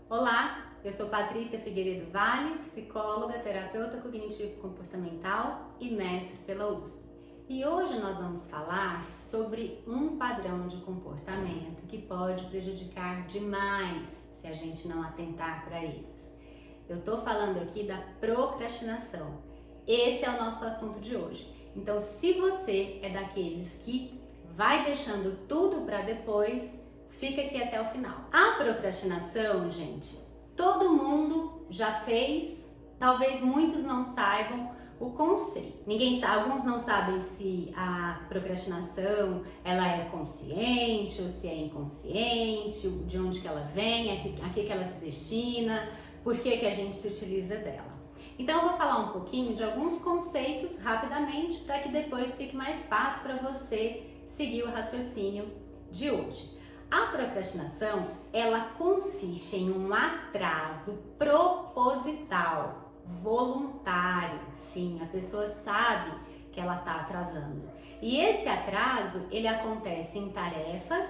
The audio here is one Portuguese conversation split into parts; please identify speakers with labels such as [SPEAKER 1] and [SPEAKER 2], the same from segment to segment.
[SPEAKER 1] Olá, eu sou Patrícia Figueiredo Vale, psicóloga, terapeuta cognitivo-comportamental e mestre pela USP. E hoje nós vamos falar sobre um padrão de comportamento que pode prejudicar demais se a gente não atentar para eles. Eu estou falando aqui da procrastinação. Esse é o nosso assunto de hoje. Então, se você é daqueles que vai deixando tudo para depois, fica aqui até o final. A procrastinação, gente, todo mundo já fez, talvez muitos não saibam o conceito. Ninguém sabe, alguns não sabem se a procrastinação ela é consciente ou se é inconsciente, de onde que ela vem, a que ela se destina, por que a gente se utiliza dela. Então eu vou falar um pouquinho de alguns conceitos rapidamente para que depois fique mais fácil para você seguir o raciocínio de hoje. A procrastinação, ela consiste em um atraso proposital, voluntário. Sim, a pessoa sabe que ela está atrasando. E esse atraso, ele acontece em tarefas,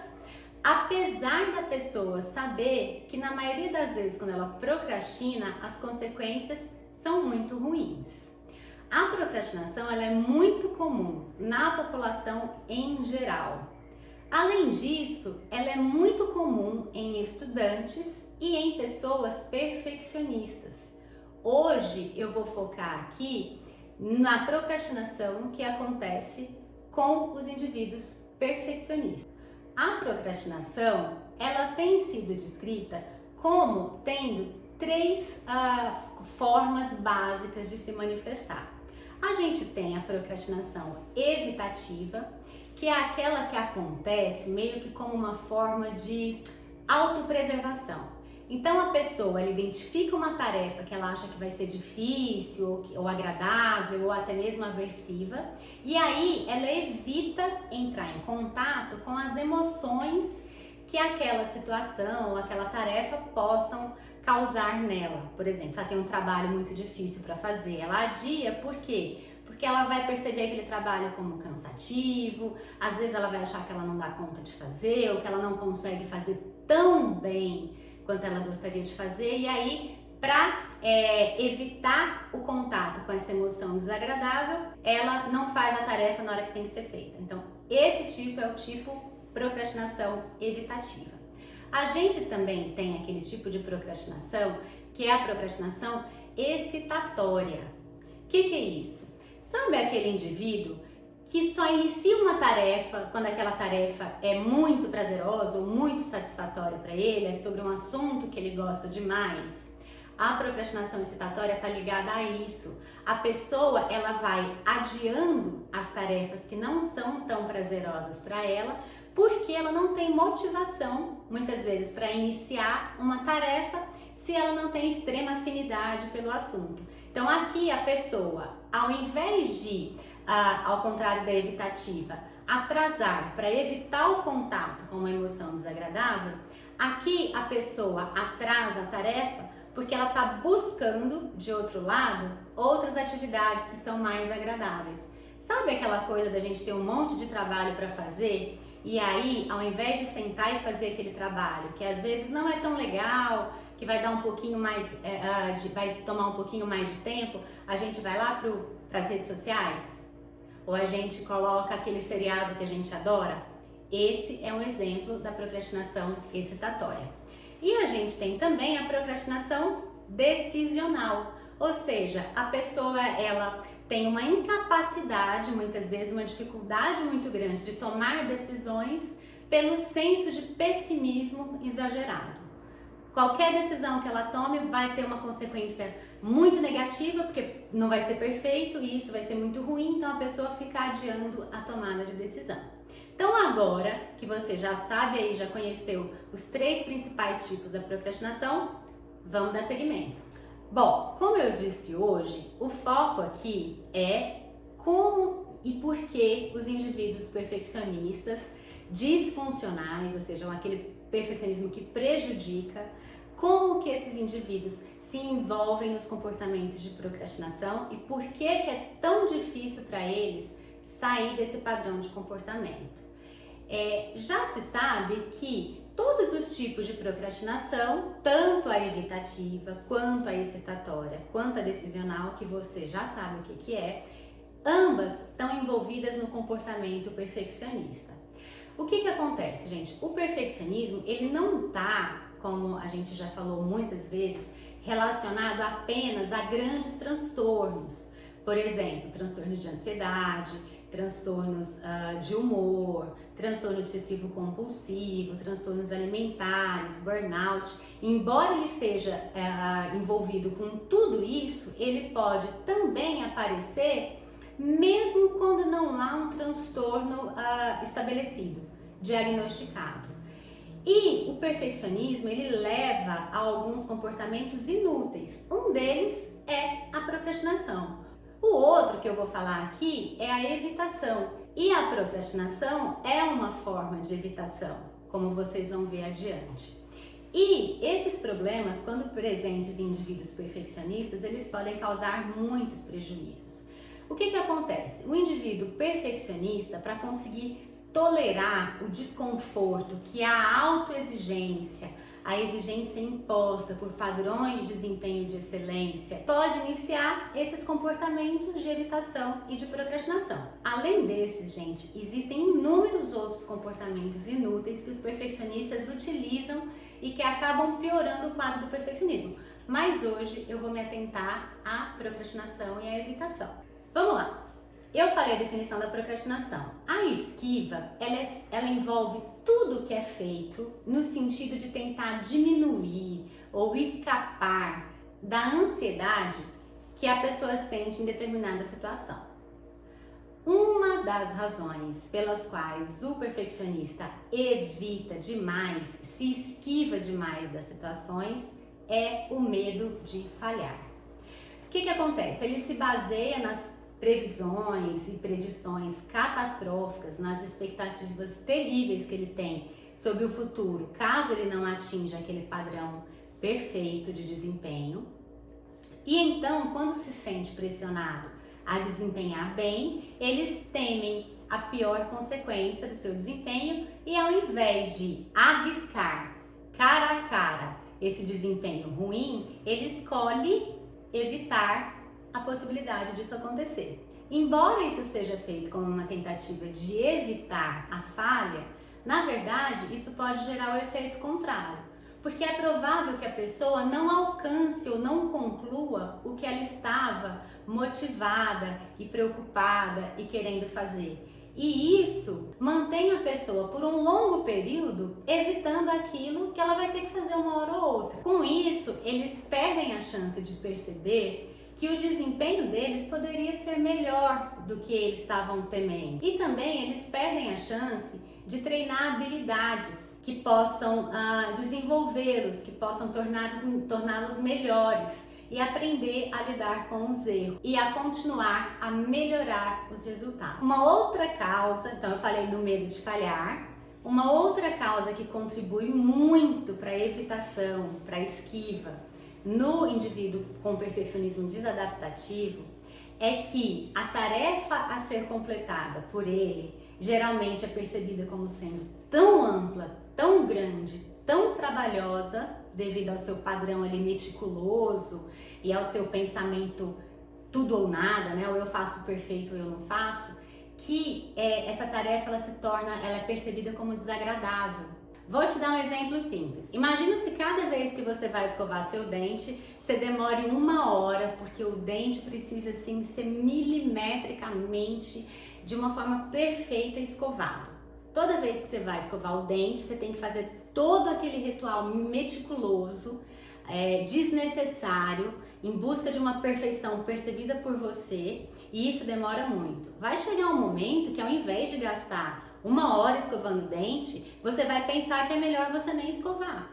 [SPEAKER 1] apesar da pessoa saber que na maioria das vezes, quando ela procrastina, as consequências são muito ruins. A procrastinação, ela é muito comum na população em geral. Além disso, ela é muito comum em estudantes e em pessoas perfeccionistas. Hoje eu vou focar aqui na procrastinação que acontece com os indivíduos perfeccionistas. A procrastinação, ela tem sido descrita como tendo três formas básicas de se manifestar. A gente tem a procrastinação evitativa, que é aquela que acontece meio que como uma forma de autopreservação. Então a pessoa ela identifica uma tarefa que ela acha que vai ser difícil, ou agradável, ou até mesmo aversiva, e aí ela evita entrar em contato com as emoções que aquela situação, aquela tarefa possam causar nela. Por exemplo, ela tem um trabalho muito difícil para fazer, ela adia, por quê? Porque ela vai perceber aquele trabalho como cansativo, às vezes ela vai achar que ela não dá conta de fazer, ou que ela não consegue fazer tão bem quanto ela gostaria de fazer, e aí, para evitar o contato com essa emoção desagradável, ela não faz a tarefa na hora que tem que ser feita. Então, esse tipo é o tipo procrastinação evitativa. A gente também tem aquele tipo de procrastinação, que é a procrastinação excitatória. O que é isso? Sabe aquele indivíduo que só inicia uma tarefa quando aquela tarefa é muito prazerosa ou muito satisfatória para ele, é sobre um assunto que ele gosta demais? A procrastinação excitatória está ligada a isso. A pessoa ela vai adiando as tarefas que não são tão prazerosas para ela, porque ela não tem motivação, muitas vezes, para iniciar uma tarefa se ela não tem extrema afinidade pelo assunto. Então aqui a pessoa, ao invés de, ao contrário da evitativa, atrasar para evitar o contato com uma emoção desagradável, aqui a pessoa atrasa a tarefa porque ela está buscando, de outro lado, outras atividades que são mais agradáveis. Sabe aquela coisa da gente ter um monte de trabalho para fazer e aí, ao invés de sentar e fazer aquele trabalho, que às vezes não é tão legal, que vai dar um pouquinho mais, vai tomar um pouquinho mais de tempo, a gente vai lá para as redes sociais? Ou a gente coloca aquele seriado que a gente adora? Esse é um exemplo da procrastinação excitatória. E a gente tem também a procrastinação decisional, ou seja, a pessoa ela tem uma incapacidade, muitas vezes uma dificuldade muito grande de tomar decisões pelo senso de pessimismo exagerado. Qualquer decisão que ela tome vai ter uma consequência muito negativa, porque não vai ser perfeito e isso vai ser muito ruim, então a pessoa fica adiando a tomada de decisão. Então agora que você já sabe aí, já conheceu os três principais tipos da procrastinação, vamos dar seguimento. Bom, como eu disse hoje, o foco aqui é como e por que os indivíduos perfeccionistas disfuncionais, ou seja, aquele perfeccionismo que prejudica, como que esses indivíduos se envolvem nos comportamentos de procrastinação e por que é tão difícil para eles sair desse padrão de comportamento. Já se sabe que Todos os tipos de procrastinação, tanto a evitativa, quanto a excitatória, quanto a decisional, que você já sabe o que é, ambas estão envolvidas no comportamento perfeccionista. O que acontece, gente? O perfeccionismo, ele não está, como a gente já falou muitas vezes, relacionado apenas a grandes transtornos. Por exemplo, transtornos de ansiedade, transtornos de humor, transtorno obsessivo compulsivo, transtornos alimentares, burnout. Embora ele esteja envolvido com tudo isso, ele pode também aparecer mesmo quando não há um transtorno estabelecido, diagnosticado. E o perfeccionismo, ele leva a alguns comportamentos inúteis. Um deles é a procrastinação. O outro que eu vou falar aqui é a evitação. E a procrastinação é uma forma de evitação, como vocês vão ver adiante. E esses problemas, quando presentes em indivíduos perfeccionistas, eles podem causar muitos prejuízos. O que acontece? O indivíduo perfeccionista, para conseguir tolerar o desconforto que a autoexigência, a exigência imposta por padrões de desempenho de excelência, pode iniciar esses comportamentos de evitação e de procrastinação. Além desses, gente, existem inúmeros outros comportamentos inúteis que os perfeccionistas utilizam e que acabam piorando o quadro do perfeccionismo. Mas hoje eu vou me atentar à procrastinação e à evitação. Vamos lá. Eu falei a definição da procrastinação. A esquiva, ela envolve tudo que é feito no sentido de tentar diminuir ou escapar da ansiedade que a pessoa sente em determinada situação. Uma das razões pelas quais o perfeccionista evita demais, se esquiva demais das situações, é o medo de falhar. O que acontece? Ele se baseia nas previsões e predições catastróficas, nas expectativas terríveis que ele tem sobre o futuro, caso ele não atinja aquele padrão perfeito de desempenho. E então, quando se sente pressionado a desempenhar bem, eles temem a pior consequência do seu desempenho e, ao invés de arriscar cara a cara esse desempenho ruim, ele escolhe evitar a possibilidade disso acontecer. Embora isso seja feito como uma tentativa de evitar a falha, na verdade isso pode gerar o efeito contrário, porque é provável que a pessoa não alcance ou não conclua o que ela estava motivada e preocupada e querendo fazer. E isso mantém a pessoa por um longo período evitando aquilo que ela vai ter que fazer uma hora ou outra. Com isso, eles perdem a chance de perceber que o desempenho deles poderia ser melhor do que eles estavam temendo. E também eles perdem a chance de treinar habilidades que possam desenvolvê-los, que possam torná-los melhores e aprender a lidar com os erros e a continuar a melhorar os resultados. Uma outra causa, então eu falei do medo de falhar, uma outra causa que contribui muito para a evitação, para a esquiva, no indivíduo com perfeccionismo desadaptativo, é que a tarefa a ser completada por ele geralmente é percebida como sendo tão ampla, tão grande, tão trabalhosa, devido ao seu padrão ali meticuloso e ao seu pensamento tudo ou nada, né? Ou eu faço perfeito ou eu não faço, que essa tarefa ela é percebida como desagradável. Vou te dar um exemplo simples. Imagina se cada vez que você vai escovar seu dente, você demore 1 hora, porque o dente precisa assim ser milimetricamente, de uma forma perfeita, escovado. Toda vez que você vai escovar o dente, você tem que fazer todo aquele ritual meticuloso, desnecessário, em busca de uma perfeição percebida por você, e isso demora muito. Vai chegar um momento que, ao invés de gastar 1 hora escovando o dente, você vai pensar que é melhor você nem escovar.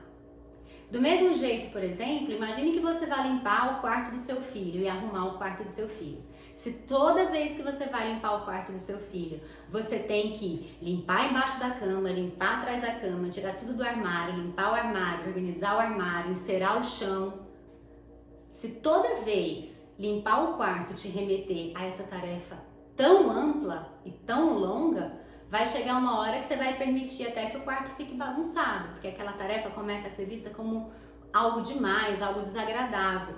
[SPEAKER 1] Do mesmo jeito, por exemplo, imagine que você vai limpar o quarto do seu filho e arrumar o quarto do seu filho. Se toda vez que você vai limpar o quarto do seu filho, você tem que limpar embaixo da cama, limpar atrás da cama, tirar tudo do armário, limpar o armário, organizar o armário, encerar o chão. Se toda vez limpar o quarto te remeter a essa tarefa tão ampla e tão longa, Vai chegar uma hora que você vai permitir até que o quarto fique bagunçado, porque aquela tarefa começa a ser vista como algo demais, algo desagradável.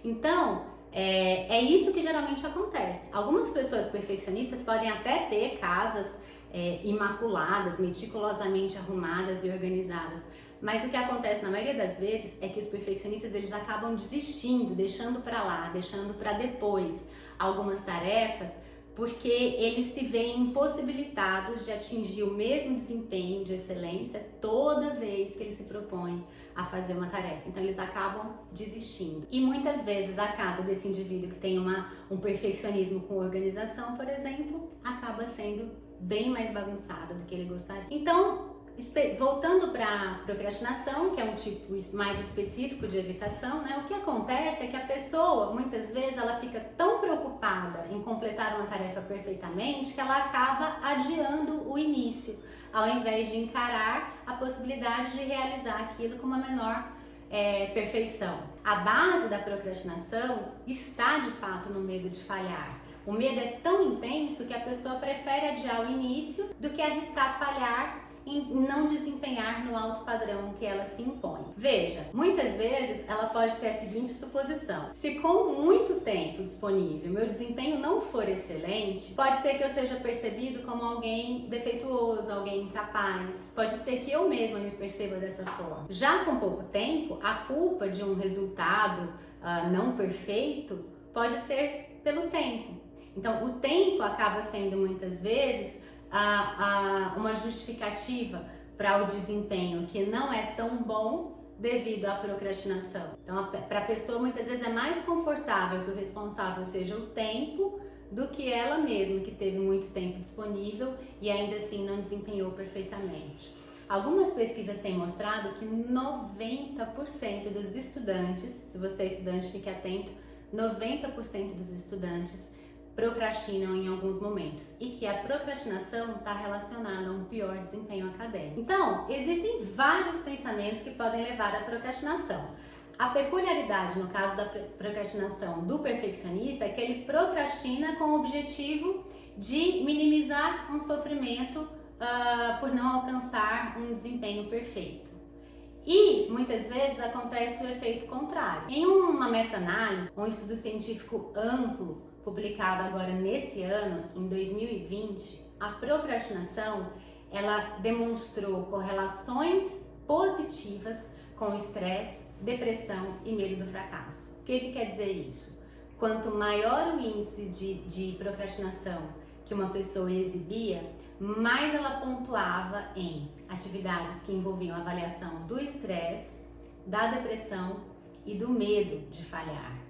[SPEAKER 1] Então, é isso que geralmente acontece. Algumas pessoas perfeccionistas podem até ter casas imaculadas, meticulosamente arrumadas e organizadas, mas o que acontece na maioria das vezes é que os perfeccionistas eles acabam desistindo, deixando para lá, deixando para depois algumas tarefas, porque eles se veem impossibilitados de atingir o mesmo desempenho de excelência toda vez que eles se propõem a fazer uma tarefa. Então eles acabam desistindo. E muitas vezes a casa desse indivíduo que tem um perfeccionismo com organização, por exemplo, acaba sendo bem mais bagunçada do que ele gostaria. Então, voltando para a procrastinação, que é um tipo mais específico de evitação, né? O que acontece é que a pessoa, muitas vezes, ela fica tão preocupada em completar uma tarefa perfeitamente que ela acaba adiando o início, ao invés de encarar a possibilidade de realizar aquilo com uma menor perfeição. A base da procrastinação está, de fato, no medo de falhar. O medo é tão intenso que a pessoa prefere adiar o início do que arriscar falhar em não desempenhar no alto padrão que ela se impõe. Veja, muitas vezes ela pode ter a seguinte suposição: se com muito tempo disponível meu desempenho não for excelente, pode ser que eu seja percebido como alguém defeituoso, alguém incapaz, pode ser que eu mesma me perceba dessa forma. Já com pouco tempo, a culpa de um resultado não perfeito pode ser pelo tempo. Então, o tempo acaba sendo muitas vezes uma justificativa para o desempenho que não é tão bom devido à procrastinação. Então, para a pessoa muitas vezes é mais confortável que o responsável seja o tempo do que ela mesma, que teve muito tempo disponível e ainda assim não desempenhou perfeitamente. Algumas pesquisas têm mostrado que 90% dos estudantes, se você é estudante, fique atento, 90% dos estudantes procrastinam em alguns momentos e que a procrastinação está relacionada a um pior desempenho acadêmico. Então, existem vários pensamentos que podem levar à procrastinação. A peculiaridade no caso da procrastinação do perfeccionista é que ele procrastina com o objetivo de minimizar um sofrimento por não alcançar um desempenho perfeito. E muitas vezes acontece o efeito contrário. Em uma meta-análise, um estudo científico amplo publicado agora nesse ano, em 2020, a procrastinação ela demonstrou correlações positivas com estresse, depressão e medo do fracasso. O que quer dizer isso? Quanto maior o índice de procrastinação que uma pessoa exibia, mais ela pontuava em atividades que envolviam a avaliação do estresse, da depressão e do medo de falhar.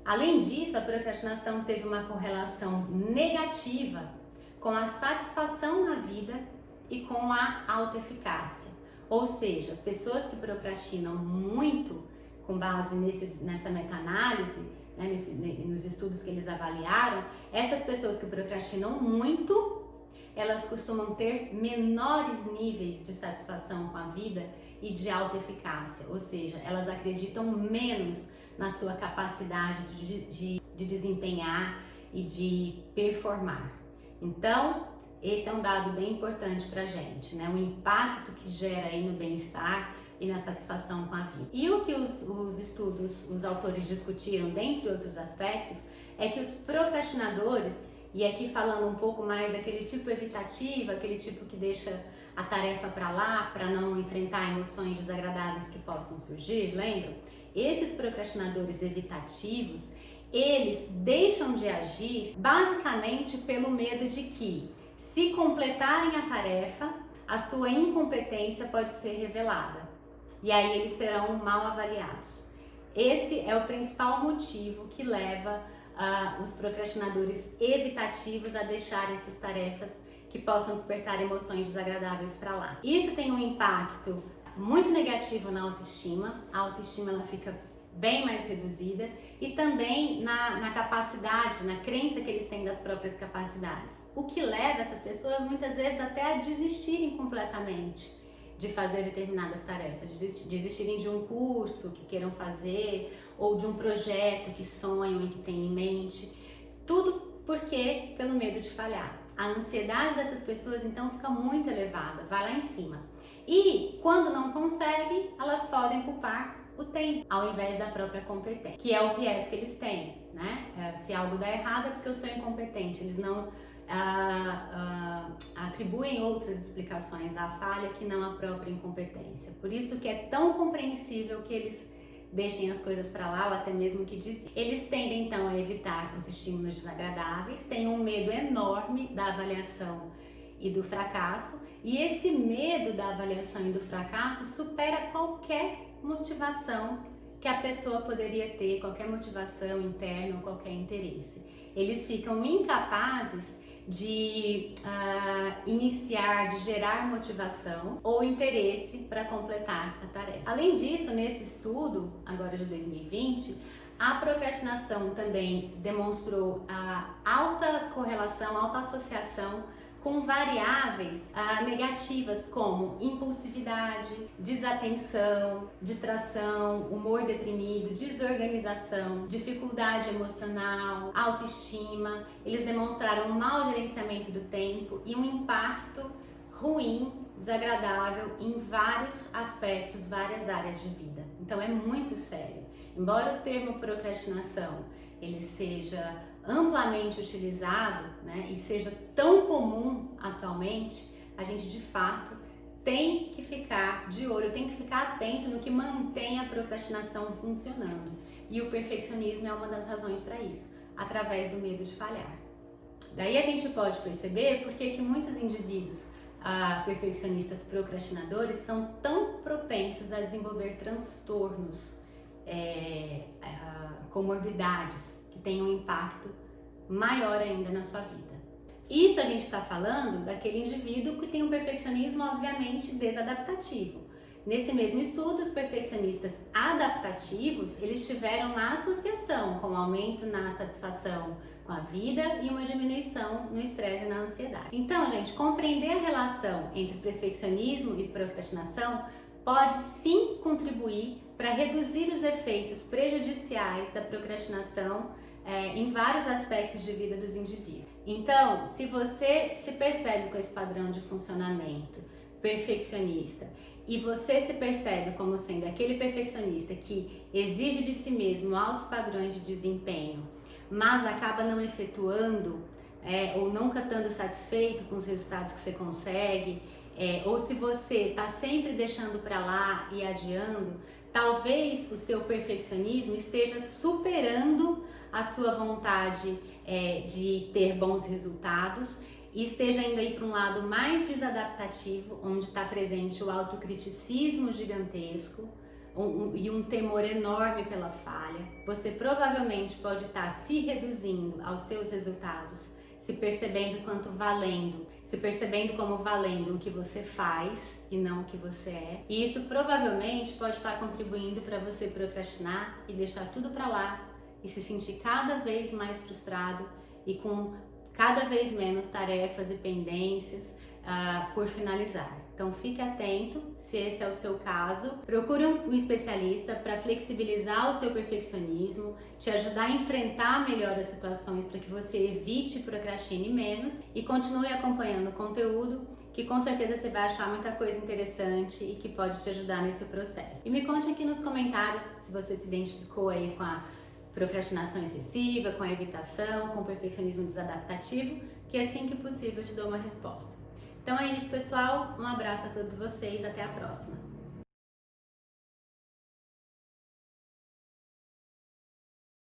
[SPEAKER 1] Além disso, a procrastinação teve uma correlação negativa com a satisfação na vida e com a autoeficácia. Ou seja, pessoas que procrastinam muito, com base nessa meta-análise, né, nos estudos que eles avaliaram, essas pessoas que procrastinam muito, elas costumam ter menores níveis de satisfação com a vida e de autoeficácia. Ou seja, elas acreditam menos na sua capacidade de desempenhar e de performar. Então, esse é um dado bem importante pra gente, né? O impacto que gera aí no bem-estar e na satisfação com a vida. E o que os estudos, os autores discutiram, dentre outros aspectos, é que os procrastinadores, e aqui falando um pouco mais daquele tipo evitativo, aquele tipo que deixa a tarefa para lá, para não enfrentar emoções desagradáveis que possam surgir, lembram? Esses procrastinadores evitativos, eles deixam de agir basicamente pelo medo de que, se completarem a tarefa, a sua incompetência pode ser revelada e aí eles serão mal avaliados. Esse é o principal motivo que leva os procrastinadores evitativos a deixarem essas tarefas que possam despertar emoções desagradáveis para lá. Isso tem um impacto muito negativo na autoestima. A autoestima ela fica bem mais reduzida e também na capacidade, na crença que eles têm das próprias capacidades. O que leva essas pessoas muitas vezes até a desistirem completamente de fazer determinadas tarefas, desistirem de um curso que queiram fazer ou de um projeto que sonham e que têm em mente. Tudo porque pelo medo de falhar. a ansiedade dessas pessoas então fica muito elevada, vai lá em cima. E quando não conseguem, elas podem culpar o tempo, ao invés da própria competência, que é o viés que eles têm, né? Se algo dá errado é porque eu sou incompetente, eles não atribuem outras explicações à falha que não à própria incompetência. Por isso que é tão compreensível que eles deixem as coisas para lá ou até mesmo que desistam. Eles tendem então a evitar os estímulos desagradáveis, têm um medo enorme da avaliação e do fracasso, e esse medo da avaliação e do fracasso supera qualquer motivação que a pessoa poderia ter, qualquer motivação interna ou qualquer interesse. Eles ficam incapazes de iniciar, de gerar motivação ou interesse para completar a tarefa. Além disso, nesse estudo, agora de 2020, a procrastinação também demonstrou alta correlação, alta associação com variáveis negativas como impulsividade, desatenção, distração, humor deprimido, desorganização, dificuldade emocional, autoestima. Eles demonstraram um mau gerenciamento do tempo e um impacto ruim, desagradável em vários aspectos, várias áreas de vida. Então é muito sério. Embora o termo procrastinação ele seja amplamente utilizado, né, e seja tão comum atualmente, a gente de fato tem que ficar de olho, tem que ficar atento no que mantém a procrastinação funcionando. E o perfeccionismo é uma das razões para isso, através do medo de falhar. Daí a gente pode perceber por que muitos indivíduos perfeccionistas procrastinadores são tão propensos a desenvolver transtornos, comorbidades, que tem um impacto maior ainda na sua vida. Isso a gente está falando daquele indivíduo que tem um perfeccionismo obviamente desadaptativo. Nesse mesmo estudo, os perfeccionistas adaptativos, eles tiveram uma associação com um aumento na satisfação com a vida e uma diminuição no estresse e na ansiedade. Então, gente, compreender a relação entre perfeccionismo e procrastinação pode sim contribuir para reduzir os efeitos prejudiciais da procrastinação em vários aspectos de vida dos indivíduos. Então, se você se percebe com esse padrão de funcionamento perfeccionista e você se percebe como sendo aquele perfeccionista que exige de si mesmo altos padrões de desempenho, mas acaba não efetuando ou nunca estando satisfeito com os resultados que você consegue, ou se você está sempre deixando para lá e adiando, talvez o seu perfeccionismo esteja superando a sua vontade de ter bons resultados e esteja indo aí para um lado mais desadaptativo, onde está presente o autocriticismo gigantesco e um temor enorme pela falha. Você provavelmente pode estar se reduzindo aos seus resultados, se percebendo quanto valendo, se percebendo como valendo o que você faz e não o que você é. E isso provavelmente pode estar contribuindo para você procrastinar e deixar tudo para lá e se sentir cada vez mais frustrado e com cada vez menos tarefas e pendências por finalizar. Então fique atento, se esse é o seu caso, procure um especialista para flexibilizar o seu perfeccionismo, te ajudar a enfrentar melhor as situações para que você evite e procrastine menos e continue acompanhando o conteúdo, que com certeza você vai achar muita coisa interessante e que pode te ajudar nesse processo. E me conte aqui nos comentários se você se identificou aí com a procrastinação excessiva, com a evitação, com o perfeccionismo desadaptativo, que assim que possível eu te dou uma resposta. Então é isso, pessoal. Um abraço a todos vocês. Até a próxima.